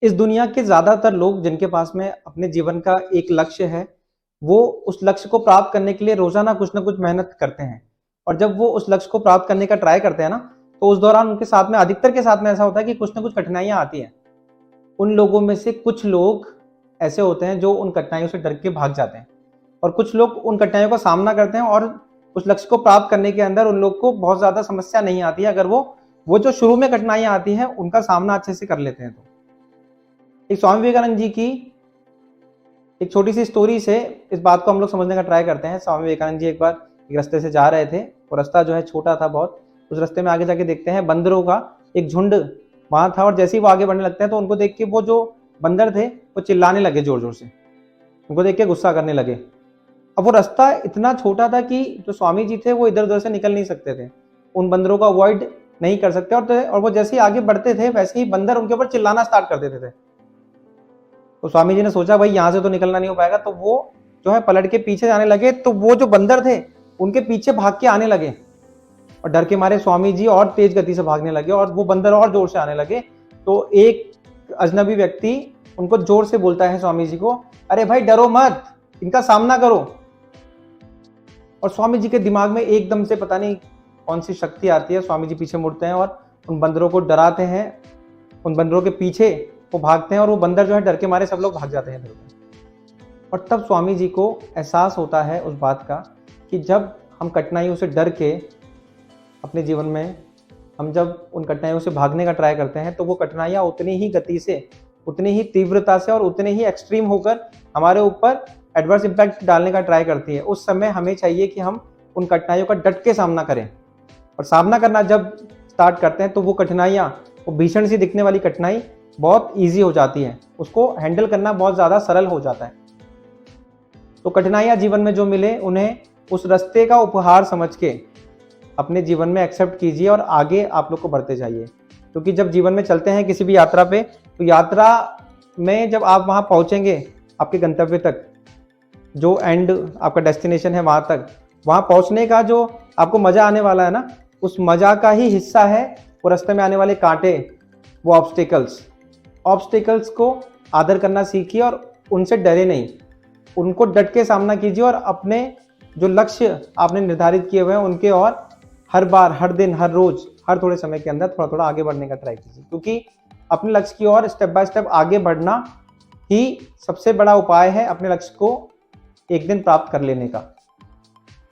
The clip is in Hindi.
इस दुनिया के ज़्यादातर लोग जिनके पास में अपने जीवन का एक लक्ष्य है, वो उस लक्ष्य को प्राप्त करने के लिए रोज़ाना कुछ न कुछ मेहनत करते हैं। और जब वो उस लक्ष्य को प्राप्त करने का ट्राई करते हैं ना, तो उस दौरान उनके साथ में अधिकतर के साथ में ऐसा होता है कि कुछ न कुछ कठिनाइयाँ आती हैं। उन लोगों में से कुछ लोग ऐसे होते हैं जो उन कठिनाइयों से डर के भाग जाते हैं और कुछ लोग उन कठिनाइयों का सामना करते हैं और उस लक्ष्य को प्राप्त करने के अंदर उन लोग को बहुत ज़्यादा समस्या नहीं आती है अगर वो जो शुरू में कठिनाइयाँ आती हैं, उनका सामना अच्छे से कर लेते हैं तो। एक स्वामी विवेकानंद जी की एक छोटी सी स्टोरी से इस बात को हम लोग समझने का ट्राई करते हैं। स्वामी विवेकानंद जी एक बार एक रास्ते से जा रहे थे, वो रास्ता जो है छोटा था बहुत। उस रास्ते में आगे जाके देखते हैं बंदरों का एक झुंड वहां था और जैसे ही वो आगे बढ़ने लगते हैं तो उनको देख के वो जो बंदर थे वो चिल्लाने लगे जोर जोर से, उनको देख के गुस्सा करने लगे। अब वो रास्ता इतना छोटा था कि जो स्वामी जी थे वो इधर उधर से निकल नहीं सकते थे, उन बंदरों को अवॉइड नहीं कर सकते और वो जैसे ही आगे बढ़ते थे वैसे ही बंदर उनके ऊपर चिल्लाना स्टार्ट कर देते थे। तो स्वामी जी ने सोचा भाई यहाँ से तो निकलना नहीं हो पाएगा, तो वो जो है पलट के पीछे जाने लगे। तो वो जो बंदर थे उनके पीछे भाग के आने लगे और डर के मारे स्वामी जी और तेज गति से भागने लगे और वो बंदर और जोर से आने लगे। तो एक अजनबी व्यक्ति उनको जोर से बोलता है स्वामी जी को, अरे भाई डरो मत, इनका सामना करो। और स्वामी जी के दिमाग में एकदम से पता नहीं कौन सी शक्ति आती है, स्वामी जी पीछे मुड़ते हैं और उन बंदरों को डराते हैं। उन बंदरों के पीछे वो भागते हैं और वो बंदर जो है डर के मारे सब लोग भाग जाते हैं इधर उधर। और तब स्वामी जी को एहसास होता है उस बात का कि जब हम कठिनाइयों से डर के अपने जीवन में हम जब उन कठिनाइयों से भागने का ट्राई करते हैं तो वो कठिनाइयाँ उतनी ही गति से, उतनी ही तीव्रता से और उतने ही एक्सट्रीम होकर हमारे ऊपर एडवर्स इम्पैक्ट डालने का ट्राई करती है। उस समय हमें चाहिए कि हम उन कठिनाइयों का डट के सामना करें। और सामना करना जब स्टार्ट करते हैं तो वो कठिनाइयाँ, वो भीषण सी दिखने वाली कठिनाई बहुत ईजी हो जाती है, उसको हैंडल करना बहुत ज़्यादा सरल हो जाता है। तो कठिनाइयाँ जीवन में जो मिले उन्हें उस रास्ते का उपहार समझ के अपने जीवन में एक्सेप्ट कीजिए और आगे आप लोग को बढ़ते जाइए। क्योंकि जब जीवन में चलते हैं किसी भी यात्रा पे, तो यात्रा में जब आप वहाँ पहुँचेंगे आपके गंतव्य तक, जो एंड आपका डेस्टिनेशन है वहाँ तक, वहाँ पहुँचने का जो आपको मज़ा आने वाला है ना, उस मज़ा का ही हिस्सा है वो रास्ते में आने वाले कांटे, वो ऑब्स्टिकल्स को आदर करना सीखिए और उनसे डरे नहीं, उनको डट के सामना कीजिए और अपने जो लक्ष्य आपने निर्धारित किए हुए हैं उनके और हर बार, हर दिन, हर रोज, हर थोड़े समय के अंदर थोड़ा थोड़ा आगे बढ़ने का ट्राई कीजिए। क्योंकि अपने लक्ष्य की ओर स्टेप बाय स्टेप आगे बढ़ना ही सबसे बड़ा उपाय है अपने लक्ष्य को एक दिन प्राप्त कर लेने का।